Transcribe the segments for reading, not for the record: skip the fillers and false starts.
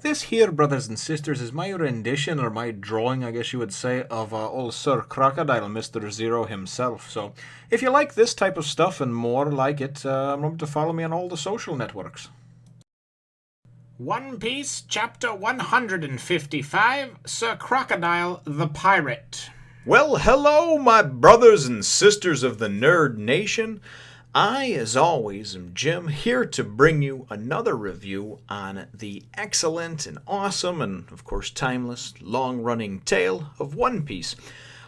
This here, brothers and sisters, is my rendition, or my drawing, I guess you would say, of old Sir Crocodile, Mr. Zero himself. So, if you like this type of stuff and more like it, remember to follow me on all the social networks. One Piece, Chapter 155, Sir Crocodile the Pirate. Well, hello, my brothers and sisters of the Nerd Nation. I, as always, am Jim, here to bring you another review on the excellent and awesome and, of course, timeless, long-running tale of One Piece.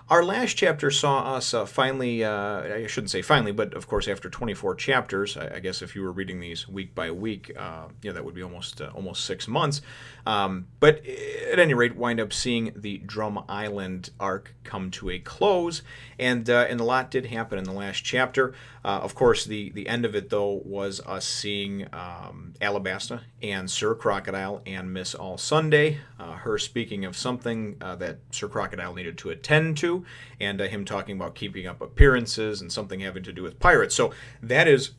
Our last chapter saw us finally, I shouldn't say finally, but of course after 24 chapters, I guess if you were reading these week by week, that would be almost 6 months. But at any rate, wind up seeing the Drum Island arc come to a close, and a lot did happen in the last chapter. Of course, the end of it, though, was us seeing Alabasta and Sir Crocodile and Miss All Sunday, her speaking of something that Sir Crocodile needed to attend to, and him talking about keeping up appearances and something having to do with pirates. So that is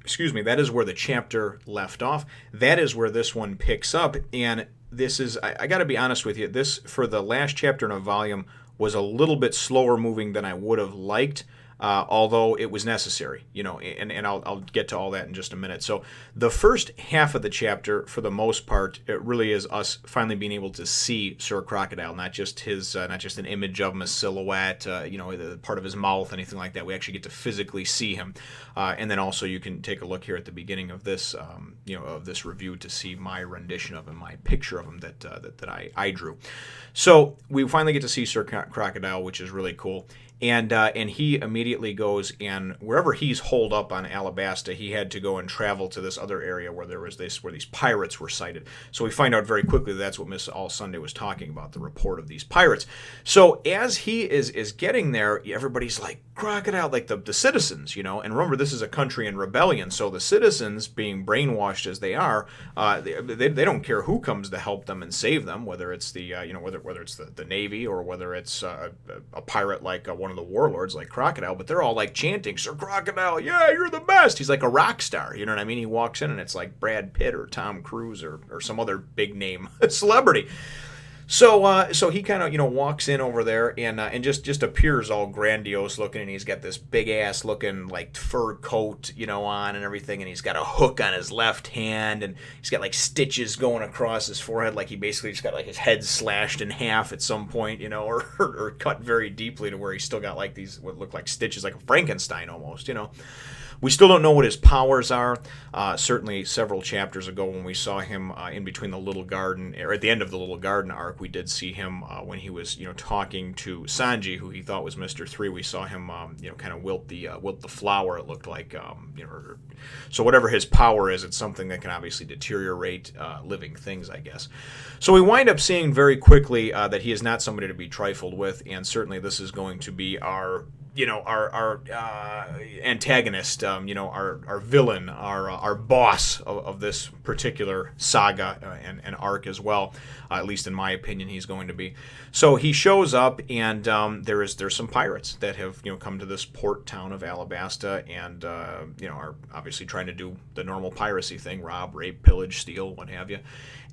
where the chapter left off. That is where this one picks up, and this is, I got to be honest with you, this, for the last chapter in a volume, was a little bit slower moving than I would have liked. Although it was necessary, and I'll get to all that in just a minute. So the first half of the chapter, for the most part, it really is us finally being able to see Sir Crocodile, not just an image of him, a silhouette, the part of his mouth, anything like that. We actually get to physically see him, and then also you can take a look here at the beginning of this, of this review to see my rendition of him, my picture of him that I drew. So we finally get to see Sir Crocodile, which is really cool. And he immediately goes, and wherever he's holed up on Alabasta, he had to go and travel to this other area where where these pirates were sighted. So we find out very quickly that's what Miss All Sunday was talking about, the report of these pirates. So as he is getting there, everybody's like, Crocodile, like the citizens, and remember, this is a country in rebellion, so the citizens, being brainwashed as they are, they don't care who comes to help them and save them, whether it's whether it's the Navy or whether it's a pirate like one of the warlords like Crocodile, but they're all like chanting, Sir Crocodile, yeah, you're the best. He's like a rock star, you know what I mean? He walks in and it's like Brad Pitt or Tom Cruise or some other big name celebrity. So he kind of walks in over there and just appears all grandiose looking, and he's got this big ass looking like fur coat on and everything, and he's got a hook on his left hand, and he's got like stitches going across his forehead, like he basically just got like his head slashed in half at some point, or cut very deeply to where he's still got like these what look like stitches, like a Frankenstein almost. We still don't know what his powers are. Certainly several chapters ago when we saw him in between the Little Garden, or at the end of the Little Garden arc, we did see him when he was talking to Sanji, who he thought was Mr. 3. We saw him kind of wilt the flower, it looked like. So whatever his power is, it's something that can obviously deteriorate living things, I guess. So we wind up seeing very quickly that he is not somebody to be trifled with, and certainly this is going to be our antagonist, our villain, our boss of this particular saga and arc as well. At least in my opinion, he's going to be. So he shows up, and there's some pirates that have come to this port town of Alabasta, and are obviously trying to do the normal piracy thing: rob, rape, pillage, steal, what have you.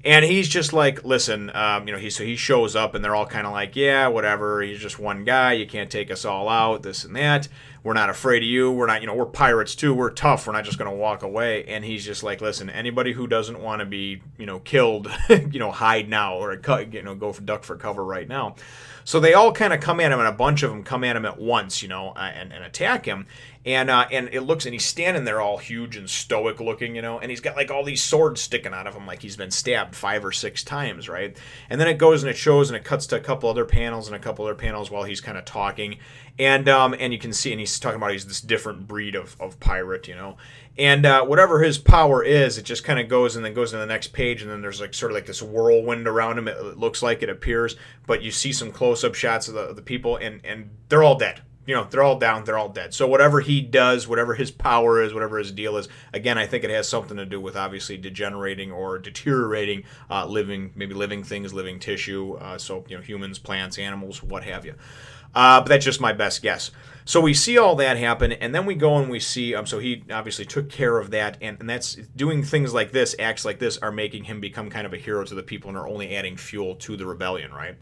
And he's just like, listen, he shows up, and they're all kind of like, yeah, whatever. He's just one guy. You can't take us all out. This and that. We're not afraid of you. We're not, we're pirates too. We're tough. We're not just going to walk away. And he's just like, listen, anybody who doesn't want to be, killed, hide now, or go for duck for cover right now. So they all kind of come at him, and a bunch of them come at him at once, and attack him. And it looks, and he's standing there all huge and stoic looking, and he's got like all these swords sticking out of him, like he's been stabbed 5 or 6 times, right? And then it goes and it shows, and it cuts to a couple other panels while he's kind of talking, and you can see, and he's talking about he's this different breed of pirate, and whatever his power is, it just kind of goes and then goes to the next page, and then there's like sort of like this whirlwind around him. It looks like it appears, but you see some close-up shots of the people, and they're all dead. They're all down, they're all dead. So whatever he does, whatever his power is, whatever his deal is, again, I think it has something to do with obviously degenerating or deteriorating living things, living tissue, so humans, plants, animals, what have you. But that's just my best guess. So we see all that happen, and then we go and we see, so he obviously took care of that, and that's doing things like this, acts like this, are making him become kind of a hero to the people and are only adding fuel to the rebellion, right?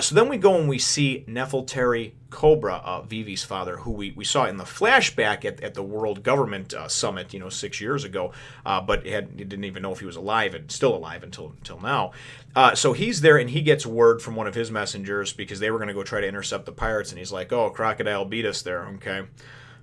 So then we go and we see Nefarteri Cobra, Vivi's father, who we saw in the flashback at the World Government Summit, 6 years ago, but he didn't even know if he was alive and still alive until now. So he's there, and he gets word from one of his messengers because they were going to go try to intercept the pirates, and he's like, "Oh, Crocodile beat us there, okay.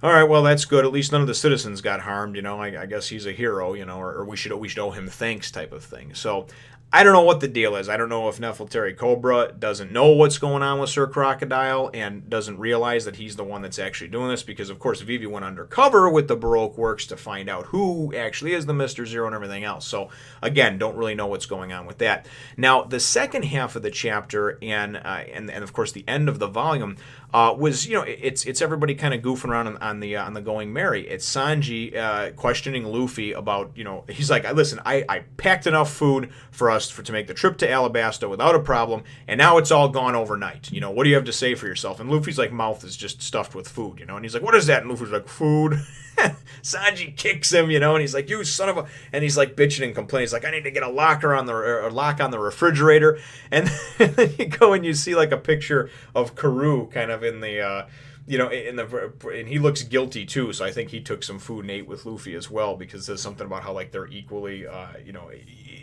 All right, well, that's good. At least none of the citizens got harmed, I guess he's a hero, or we should owe him thanks type of thing." So I don't know what the deal is. I don't know if Nefarteri Cobra doesn't know what's going on with Sir Crocodile and doesn't realize that he's the one that's actually doing this because, of course, Vivi went undercover with the Baroque Works to find out who actually is the Mr. Zero and everything else. So, again, don't really know what's going on with that. Now, the second half of the chapter and of course, the end of the volume was, it's everybody kind of goofing around on the Going Merry. It's Sanji questioning Luffy about, he's like, listen, I packed enough food for us to make the trip to Alabasta without a problem, and now it's all gone overnight. What do you have to say for yourself? And Luffy's like mouth is just stuffed with food, and he's like, what is that? And Luffy's like, food. Sanji kicks him, and he's like, you son of a, and he's like bitching and complaining. He's like, I need to get a lock on the refrigerator. And then you go and you see like a picture of Karoo kind of in the and he looks guilty too, so I think he took some food and ate with Luffy as well, because it says something about how like they're equally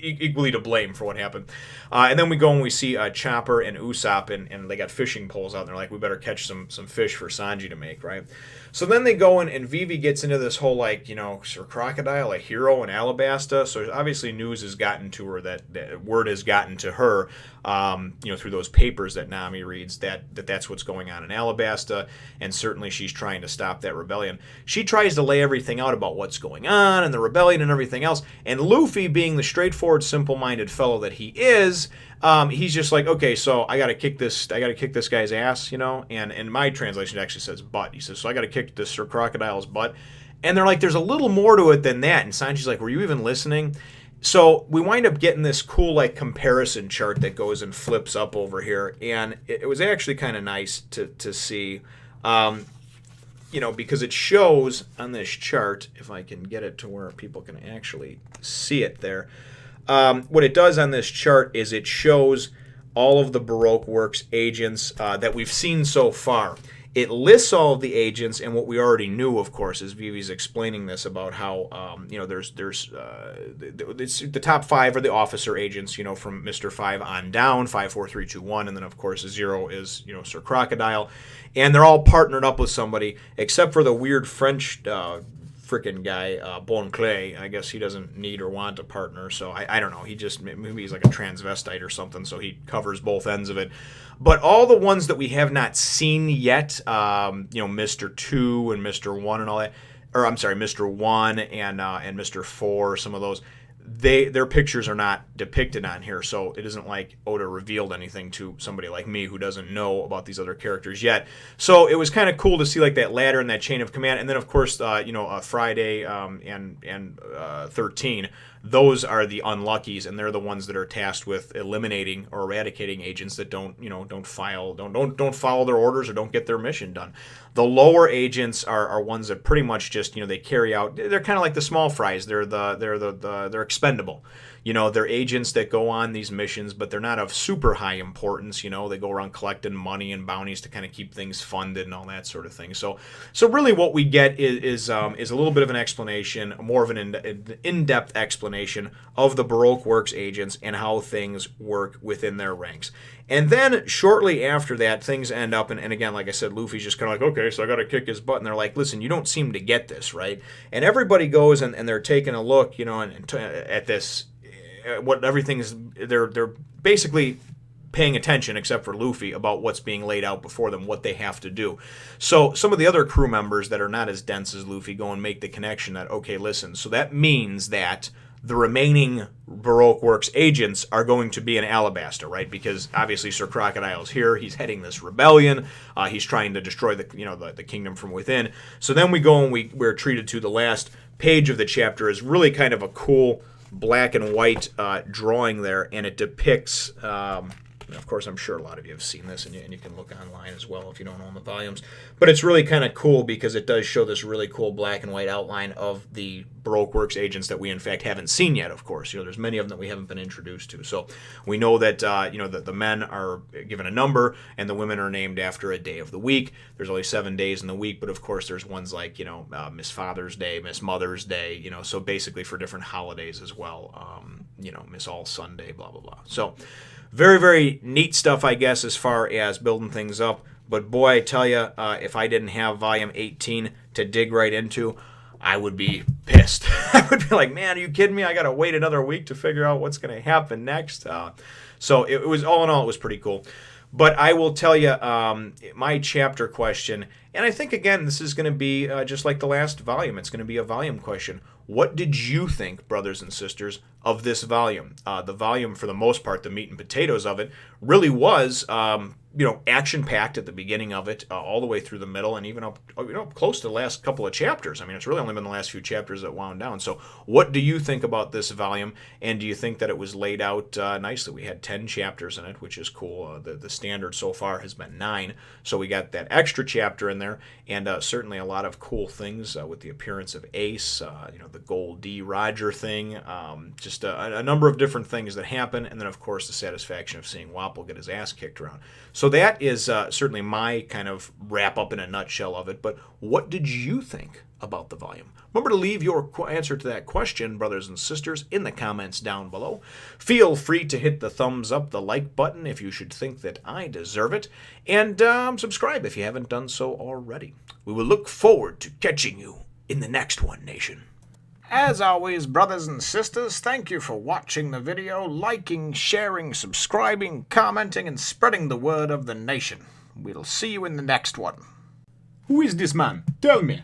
equally to blame for what happened. And then we go and we see Chopper and Usopp, and they got fishing poles out, and they're like, we better catch some fish for Sanji to make, right? So then they go in, and Vivi gets into this whole like, Sir Crocodile, a hero in Alabasta. So obviously news has gotten to her, that word has gotten to her, through those papers that Nami reads, that's what's going on in Alabasta, and certainly she's trying to stop that rebellion. She tries to lay everything out about what's going on and the rebellion and everything else, and Luffy, being the straightforward, simple-minded fellow that he is, he's just like, okay, so I gotta kick this guy's ass, and in my translation it actually says butt. He says, so I gotta kick this Sir Crocodile's butt. And they're like, there's a little more to it than that. And Sanji's like, were you even listening? So we wind up getting this cool like comparison chart that goes and flips up over here, and it was actually kind of nice to see, because it shows on this chart, if I can get it to where people can actually see it there. What it does on this chart is it shows all of the Baroque Works agents that we've seen so far. It lists all of the agents, and what we already knew, of course, is Vivi's explaining this about how there's the top 5 are the officer agents, from Mr. 5 on down, 5, 4, 3, 2, 1, and then of course 0 is Sir Crocodile, and they're all partnered up with somebody except for the weird French frickin' guy, Bon Clay. I guess he doesn't need or want a partner, so I don't know. Maybe he's like a transvestite or something, so he covers both ends of it. But all the ones that we have not seen yet, Mr. 2 and Mr. 1 and all that, or I'm sorry, Mr. 1 and Mr. 4, some of those, their pictures are not depicted on here, so it isn't like Oda revealed anything to somebody like me who doesn't know about these other characters yet. So it was kind of cool to see like that ladder and that chain of command, and then of course Friday and 13. Those are the unluckies, and they're the ones that are tasked with eliminating or eradicating agents that don't follow their orders or don't get their mission done. The lower agents are ones that pretty much just they carry out. They're kind of like the small fries. They're expendable. They're agents that go on these missions, but they're not of super high importance. They go around collecting money and bounties to kind of keep things funded and all that sort of thing. So really what we get is a little bit of an explanation, more of an in-depth explanation of the Baroque Works agents and how things work within their ranks. And then shortly after that, things end up, and again, like I said, Luffy's just kind of like, okay, so I got to kick his butt. And they're like, listen, you don't seem to get this, right? And everybody goes and they're taking a look, at this, what everything is, they're basically paying attention, except for Luffy, about what's being laid out before them, what they have to do. So some of the other crew members that are not as dense as Luffy go and make the connection that, okay, listen, so that means that the remaining Baroque Works agents are going to be in Alabasta, right? Because obviously Sir Crocodile's here. He's heading this rebellion. He's trying to destroy the kingdom from within. So then we go and we're treated to the last page of the chapter is really kind of a cool black and white drawing there, and it depicts And of course, I'm sure a lot of you have seen this, and you can look online as well if you don't own the volumes. But it's really kind of cool because it does show this really cool black and white outline of the Baroque Works agents that we, in fact, haven't seen yet, of course. There's many of them that we haven't been introduced to. So we know that, that the men are given a number and the women are named after a day of the week. There's only 7 days in the week, but of course there's ones like, Miss Father's Day, Miss Mother's Day, so basically for different holidays as well. Miss All Sunday, blah, blah, blah. So very, very neat stuff, I guess, as far as building things up. But boy, I tell you, if I didn't have volume 18 to dig right into, I would be pissed. I would be like, man, are you kidding me? I got to wait another week to figure out what's going to happen next. So it was, all in all, it was pretty cool. But I will tell you, my chapter question, and I think, again, this is going to be just like the last volume. It's going to be a volume question. What did you think, brothers and sisters, of this volume? The volume, for the most part, the meat and potatoes of it, really was, action-packed at the beginning of it, all the way through the middle, and even up, close to the last couple of chapters. I mean, it's really only been the last few chapters that wound down. So what do you think about this volume, and do you think that it was laid out nicely? We had 10 chapters in it, which is cool. The standard so far has been 9, so we got that extra chapter in there, and certainly a lot of cool things with the appearance of Ace, the Gold D. Roger thing, just a number of different things that happen, and then, of course, the satisfaction of seeing Wapple get his ass kicked around. So that is certainly my kind of wrap-up in a nutshell of it, but what did you think about the volume? Remember to leave your answer to that question, brothers and sisters, in the comments down below. Feel free to hit the thumbs up, the like button if you should think that I deserve it, and subscribe if you haven't done so already. We will look forward to catching you in the next one, Nation. As always, brothers and sisters, thank you for watching the video, liking, sharing, subscribing, commenting, and spreading the word of the nation. We'll see you in the next one. Who is this man? Tell me.